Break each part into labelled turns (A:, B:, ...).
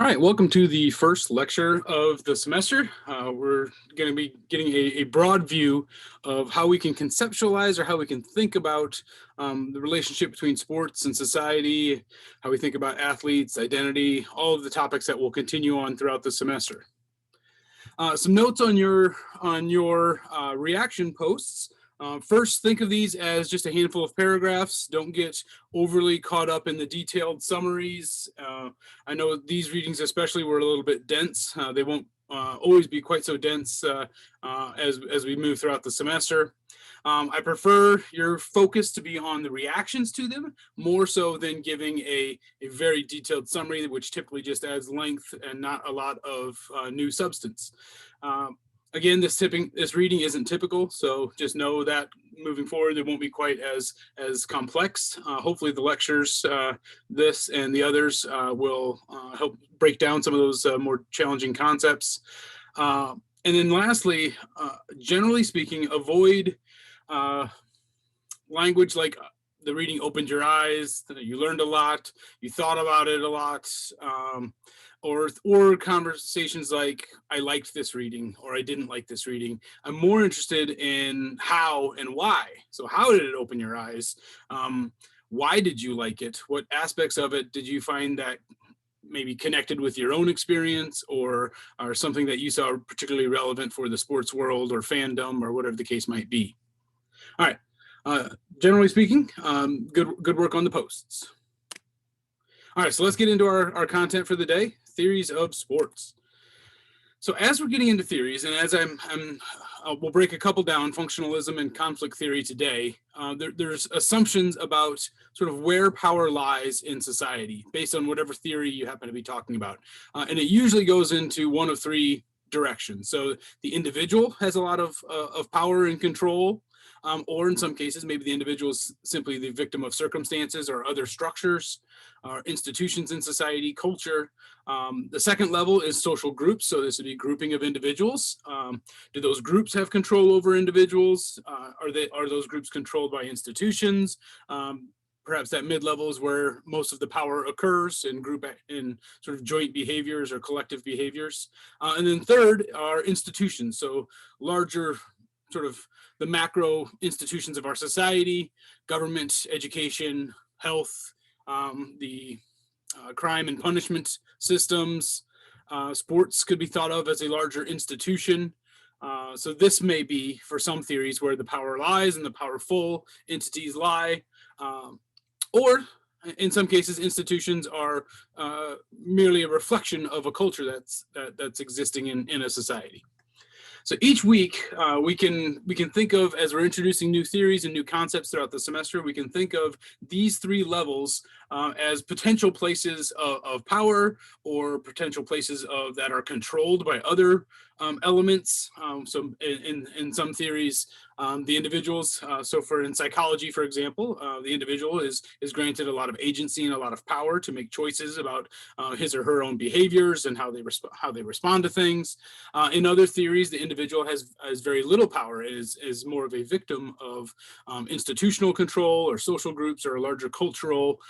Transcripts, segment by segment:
A: right, welcome to the first lecture of the semester. We're going to be getting a broad view of how we can conceptualize or how we can think about the relationship between sports and society, how we think about athletes, identity, all of the topics that will continue on throughout the semester. Some notes on your reaction posts. First, think of these as just a handful of paragraphs. Don't get overly caught up in the detailed summaries. I know these readings especially were a little bit dense. They won't always be quite so dense as we move throughout the semester. I prefer your focus to be on the reactions to them, more so than giving a very detailed summary, which typically just adds length and not a lot of new substance. Again, this reading isn't typical, so just know that moving forward, it won't be quite as complex. Hopefully the lectures, this and the others, will help break down some of those more challenging concepts. And then lastly, generally speaking, avoid language like the reading opened your eyes, you learned a lot, you thought about it a lot, or conversations like, I liked this reading or I didn't like this reading. I'm more interested in how and why. So how did it open your eyes? Why did you like it? What aspects of it did you find that maybe connected with your own experience or something that you saw particularly relevant for the sports world or fandom or whatever the case might be? All right. Generally speaking, good work on the posts. All right, so let's get into our content for the day, theories of sports. So as we're getting into theories, and as we'll break a couple down, functionalism and conflict theory today, there's assumptions about sort of where power lies in society based on whatever theory you happen to be talking about. And it usually goes into one of three directions. So the individual has a lot of power and control, or in some cases, maybe the individual is simply the victim of circumstances or other structures, or institutions in society, culture. The second level is social groups. So this would be grouping of individuals. Do those groups have control over individuals? Are those groups controlled by institutions? Perhaps that mid-level is where most of the power occurs in sort of joint behaviors or collective behaviors. And then third are institutions. So larger sort of the macro institutions of our society, government, education, health, the crime and punishment systems. Sports could be thought of as a larger institution. So this may be, for some theories, where the power lies and the powerful entities lie. Or in some cases, institutions are merely a reflection of a culture that's existing in a society. So each week we can think of, as we're introducing new theories and new concepts throughout the semester, we can think of these three levels as potential places of power or potential places that are controlled by other elements. So in some theories, the individuals, in psychology, for example, the individual is granted a lot of agency and a lot of power to make choices about his or her own behaviors and how they respond to things. In other theories, the individual has very little power, is more of a victim of institutional control or social groups or larger cultural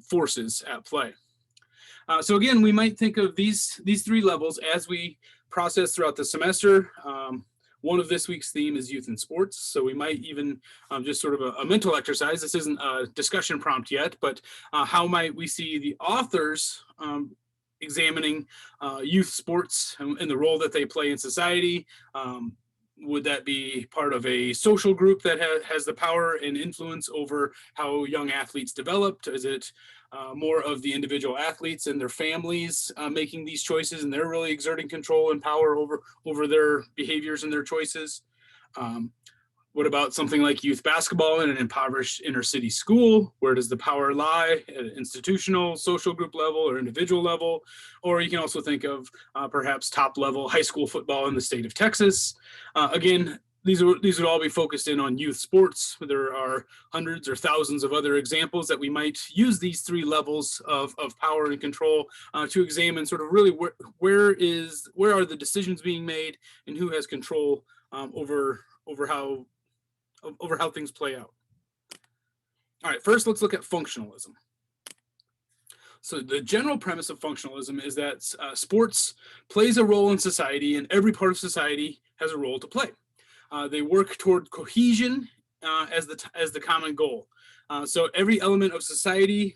A: forces at play. So again, we might think of these three levels as we process throughout the semester. One of this week's theme is youth and sports. So we might even just sort of a mental exercise. This isn't a discussion prompt yet, but how might we see the authors examining youth sports and the role that they play in society? Would that be part of a social group that has the power and influence over how young athletes developed? Is it more of the individual athletes and their families making these choices, and they're really exerting control and power over their behaviors and their choices? What about something like youth basketball in an impoverished inner city school? Where does the power lie at an institutional, social group level or individual level? Or you can also think of perhaps top level high school football in the state of Texas. Again, these would all be focused in on youth sports. There are hundreds or thousands of other examples that we might use these three levels of power and control to examine sort of really where are the decisions being made and who has control over how things play out. All right, first let's look at functionalism. So the general premise of functionalism is that sports plays a role in society, and every part of society has a role to play. They work toward cohesion as the common goal. So every element of society,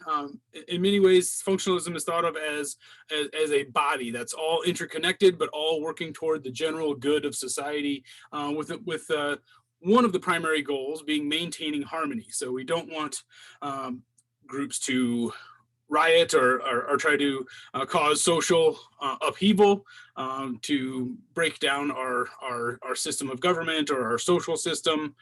A: in many ways, functionalism is thought of as a body that's all interconnected, but all working toward the general good of society, with one of the primary goals being maintaining harmony. So we don't want groups to riot or try to cause social upheaval, to break down our system of government or our social system.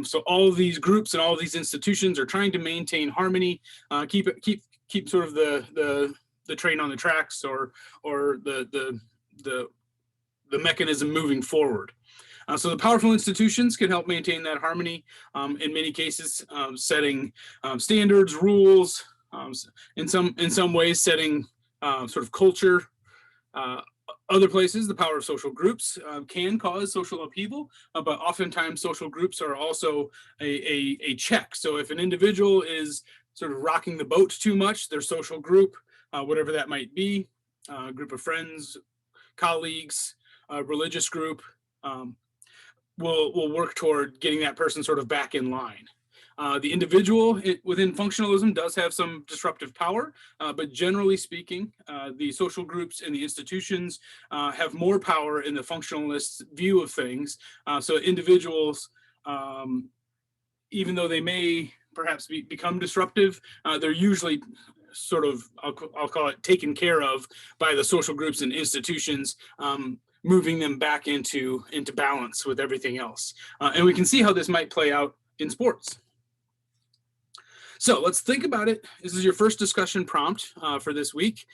A: So all of these groups and all of these institutions are trying to maintain harmony, keep sort of the train on the tracks, or the mechanism moving forward. So the powerful institutions can help maintain that harmony, in many cases, setting standards, rules, in some ways setting sort of culture. Other places, the power of social groups can cause social upheaval, but oftentimes social groups are also a check. So if an individual is sort of rocking the boat too much, their social group, whatever that might be, a group of friends, colleagues, religious group, will work toward getting that person sort of back in line. The individual within functionalism does have some disruptive power, but generally speaking, the social groups and the institutions have more power in the functionalist view of things. So individuals, even though they may perhaps become disruptive, they're usually sort of, I'll call it, taken care of by the social groups and institutions, moving them back into balance with everything else. And we can see how this might play out in sports. So let's think about it. This is your first discussion prompt for this week.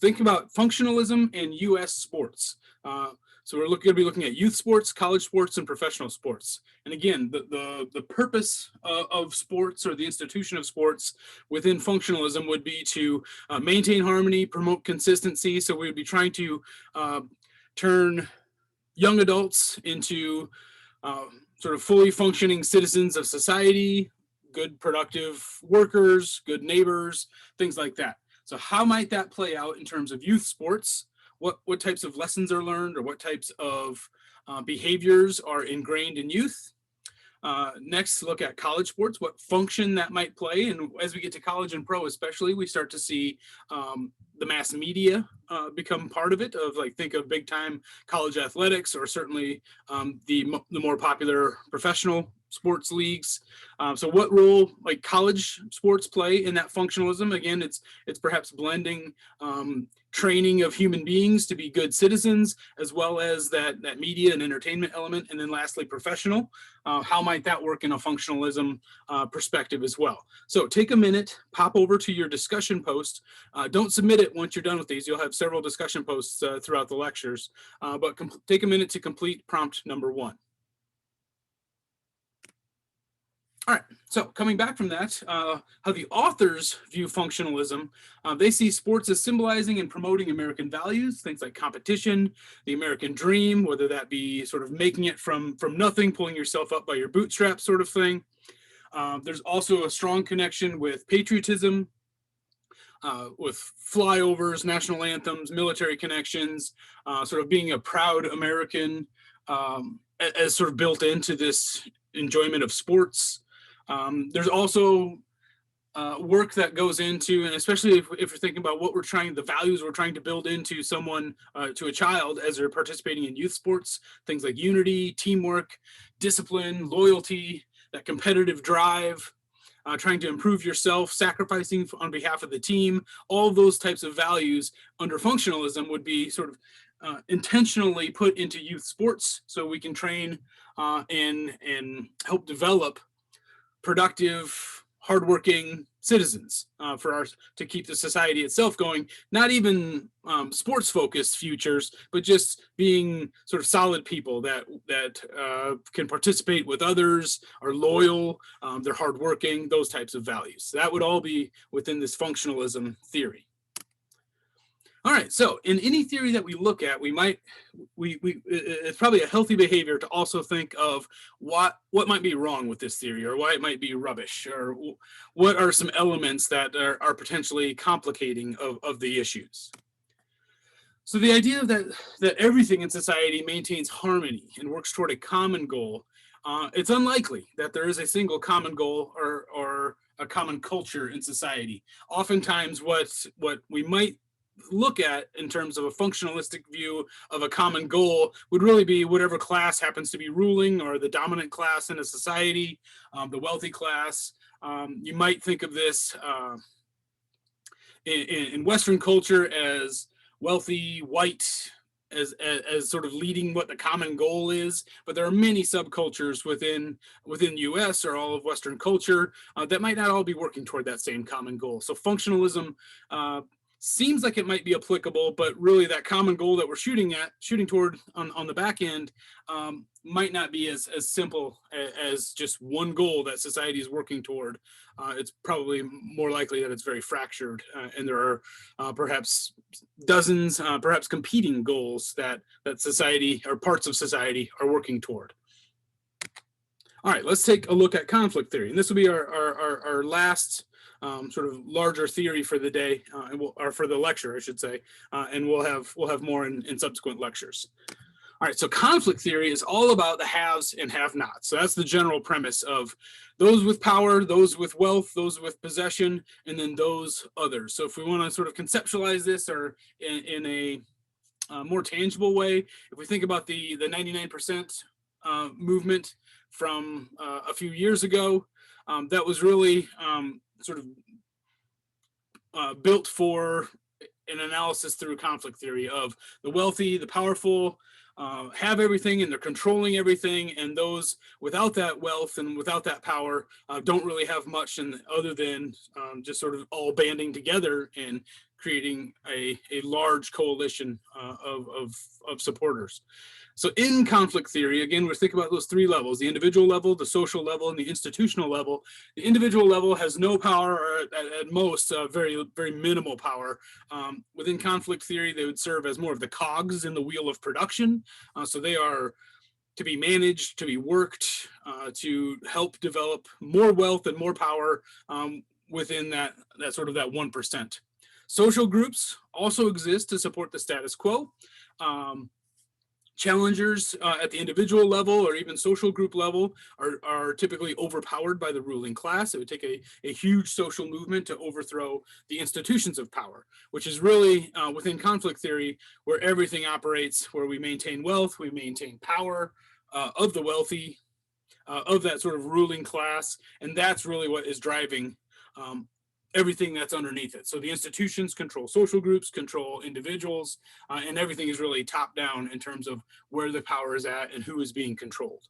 A: Think about functionalism and U.S. sports. So we're going to be looking at youth sports, college sports, and professional sports. And again, the purpose of sports, or the institution of sports within functionalism, would be to maintain harmony, promote consistency. So we would be trying to turn young adults into sort of fully functioning citizens of society, good productive workers, good neighbors, things like that. So how might that play out in terms of youth sports? What types of lessons are learned, or what types of behaviors are ingrained in youth? Next, look at college sports, what function that might play. And as we get to college and pro especially, we start to see the mass media become part of it, of like, think of big time college athletics, or certainly the more popular professional sports leagues. So what role like college sports play in that functionalism? Again, it's perhaps blending training of human beings to be good citizens, as well as that media and entertainment element. And then lastly, professional. How might that work in a functionalism perspective as well? So take a minute, pop over to your discussion post. Don't submit it once you're done with these. You'll have several discussion posts throughout the lectures, but take a minute to complete prompt number 1. All right, so coming back from that, how the authors view functionalism, they see sports as symbolizing and promoting American values, things like competition, the American dream, whether that be sort of making it from nothing, pulling yourself up by your bootstraps sort of thing. There's also a strong connection with patriotism, with flyovers, national anthems, military connections, sort of being a proud American, as sort of built into this enjoyment of sports. There's also work that goes into, and especially if we're thinking about the values we're trying to build into someone, to a child as they're participating in youth sports, things like unity, teamwork, discipline, loyalty, that competitive drive, trying to improve yourself, sacrificing on behalf of the team. All of those types of values under functionalism would be sort of intentionally put into youth sports, so we can train and help develop productive, hardworking citizens to keep the society itself going. Not even sports-focused futures, but just being sort of solid people that can participate with others, are loyal, they're hardworking, those types of values. That would all be within this functionalism theory. All right, so in any theory that we look at, it's probably a healthy behavior to also think of what might be wrong with this theory, or why it might be rubbish, or what are some elements that are potentially complicating of the issues. So the idea that everything in society maintains harmony and works toward a common goal, it's unlikely that there is a single common goal or a common culture in society. Oftentimes, what we might look at in terms of a functionalistic view of a common goal would really be whatever class happens to be ruling, or the dominant class in a society, the wealthy class. You might think of this in Western culture as wealthy white as sort of leading what the common goal is, but there are many subcultures within US or all of Western culture that might not all be working toward that same common goal. So functionalism seems like it might be applicable, but really that common goal that we're shooting toward on the back end might not be as simple as just one goal that society is working toward. It's probably more likely that it's very fractured, and there are perhaps dozens, perhaps competing goals that society or parts of society are working toward. All right, let's take a look at conflict theory, and this will be our last sort of larger theory for the day, or for the lecture, I should say, and we'll have more in subsequent lectures. All right, so conflict theory is all about the haves and have-nots. So that's the general premise of those with power, those with wealth, those with possession, and then those others. So if we want to sort of conceptualize this or in a more tangible way, if we think about the 99% movement from a few years ago, that was really sort of built for an analysis through conflict theory of the wealthy, the powerful, have everything and they're controlling everything, and those without that wealth and without that power don't really have much other than just sort of all banding together and creating a large coalition of supporters. So in conflict theory, again, we're thinking about those three levels: the individual level, the social level, and the institutional level. The individual level has no power, or at most very, very minimal power. Within conflict theory, they would serve as more of the cogs in the wheel of production. So they are to be managed, to be worked, to help develop more wealth and more power within that sort of that 1%. Social groups also exist to support the status quo. Challengers at the individual level or even social group level are typically overpowered by the ruling class. It would take a huge social movement to overthrow the institutions of power, which is really within conflict theory where everything operates, where we maintain wealth, we maintain power of the wealthy, of that sort of ruling class, and that's really what is driving everything that's underneath it. So the institutions control social groups, control individuals, and everything is really top down in terms of where the power is at and who is being controlled.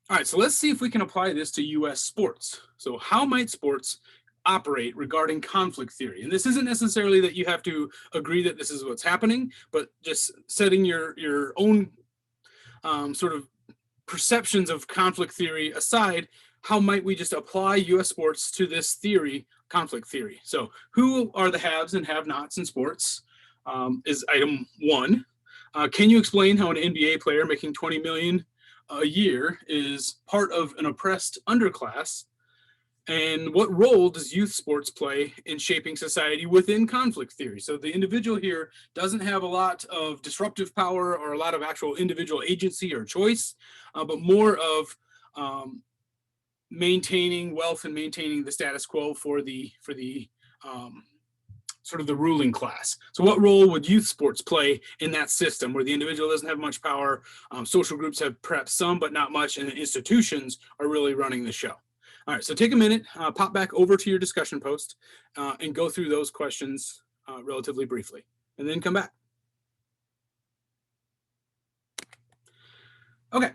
A: All right, so let's see if we can apply this to US sports. So how might sports operate regarding conflict theory? And this isn't necessarily that you have to agree that this is what's happening, but just setting your own sort of perceptions of conflict theory aside, how might we just apply US sports to this theory, conflict theory? So who are the haves and have-nots in sports is item one. Can you explain how an NBA player making $20 million a year is part of an oppressed underclass? And what role does youth sports play in shaping society within conflict theory? So the individual here doesn't have a lot of disruptive power or a lot of actual individual agency or choice, but more of maintaining wealth and maintaining the status quo for the sort of the ruling class. So what role would youth sports play in that system where the individual doesn't have much power, social groups have perhaps some but not much, and the institutions are really running the show? All right, so take a minute, pop back over to your discussion post and go through those questions relatively briefly, and then come back. Okay.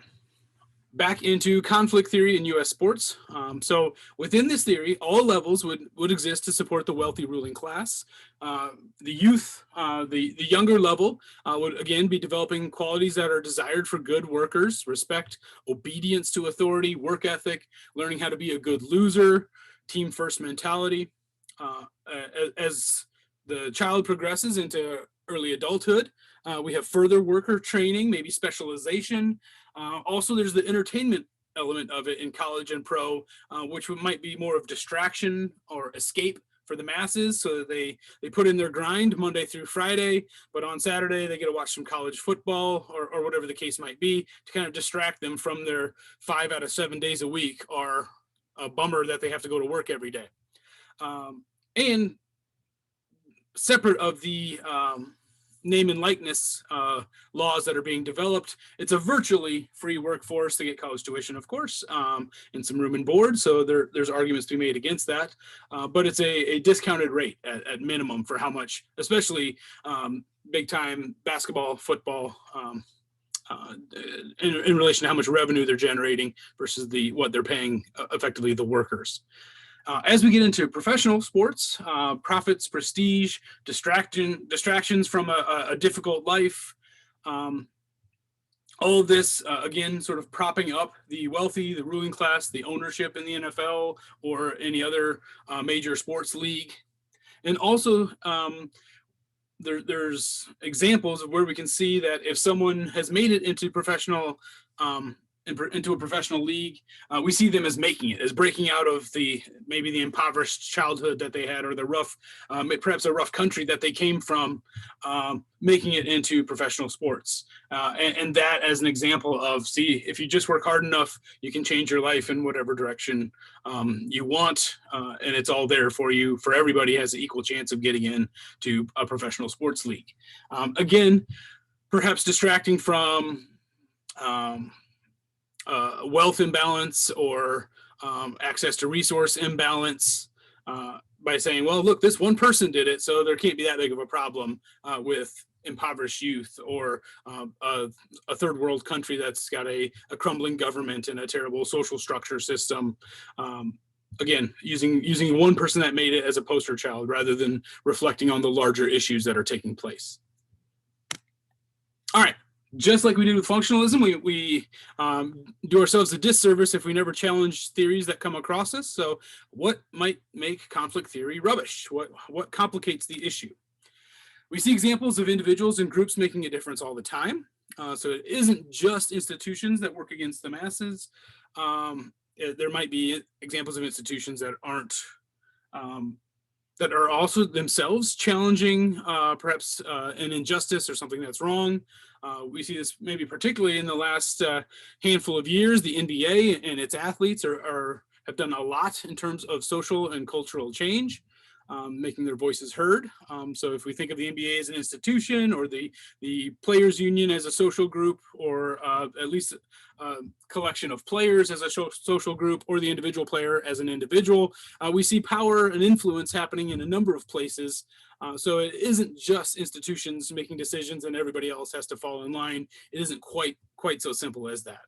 A: Back into conflict theory in US sports. So within this theory, all levels would exist to support the wealthy ruling class. The youth, the younger level would again be developing qualities that are desired for good workers: respect, obedience to authority, work ethic, learning how to be a good loser, team first mentality. As the child progresses into early adulthood. We have further worker training, maybe specialization. Also, there's the entertainment element of it in college and pro, which might be more of distraction or escape for the masses. So they put in their grind Monday through Friday, but on Saturday they get to watch some college football or whatever the case might be to kind of distract them from their 5 out of 7 days a week or a bummer that they have to go to work every day. And separate of the name and likeness laws that are being developed, it's a virtually free workforce to get college tuition, of course, and some room and board. So there's arguments to be made against that, but it's a discounted rate at minimum for how much, especially big time basketball, football, in relation to how much revenue they're generating versus what they're paying effectively the workers. As we get into professional sports, profits, prestige, distractions from a difficult life, all of this, again, sort of propping up the wealthy, the ruling class, the ownership in the NFL or any other major sports league. And also, there's examples of where we can see that if someone has made it into into a professional league, we see them as making it, as breaking out of maybe the impoverished childhood that they had, or the rough, perhaps a rough country that they came from, making it into professional sports. And that as an example of, see, if you just work hard enough, you can change your life in whatever direction you want, and it's all there for you. For everybody has an equal chance of getting into a professional sports league. Again, perhaps distracting from wealth imbalance or access to resource imbalance by saying, well, look, this one person did it, so there can't be that big of a problem with impoverished youth or a third world country that's got a crumbling government and a terrible social structure system. Again, using one person that made it as a poster child rather than reflecting on the larger issues that are taking place. All right. Just like we did with functionalism, we do ourselves a disservice if we never challenge theories that come across us. So what might make conflict theory rubbish? What complicates the issue? We see examples of individuals and groups making a difference all the time. So it isn't just institutions that work against the masses. There might be examples of institutions that aren't that are also themselves challenging perhaps an injustice or something that's wrong. We see this maybe particularly in the last handful of years. The NBA and its athletes have done a lot in terms of social and cultural change, making their voices heard. So if we think of the NBA as an institution, or the players union as a social group, or at least a collection of players as a social group, or the individual player as an individual, we see power and influence happening in a number of places. So it isn't just institutions making decisions and everybody else has to fall in line. It isn't quite so simple as that.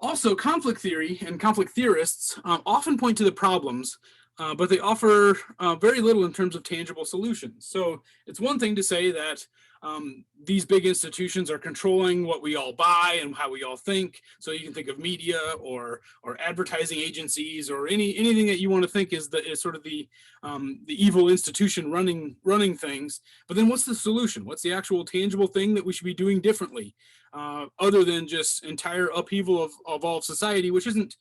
A: Also, conflict theory and conflict theorists often point to the problems, but they offer very little in terms of tangible solutions. So it's one thing to say that these big institutions are controlling what we all buy and how we all think. So you can think of media or advertising agencies or anything that you want to think is sort of the evil institution running things. But then what's the solution? What's the actual tangible thing that we should be doing differently? Other than just entire upheaval of all of society, which isn't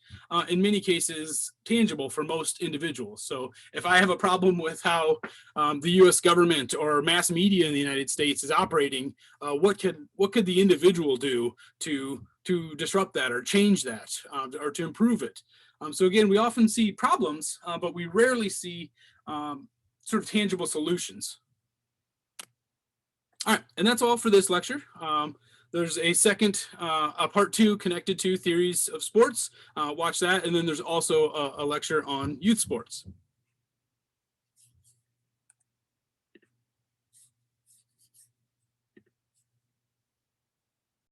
A: in many cases tangible for most individuals. So if I have a problem with how the US government or mass media in the United States is operating, what could the individual do to disrupt that or change that or to improve it? So again, we often see problems, but we rarely see sort of tangible solutions. All right, and that's all for this lecture. There's a second, part 2 connected to theories of sports. Watch that. And then there's also a lecture on youth sports.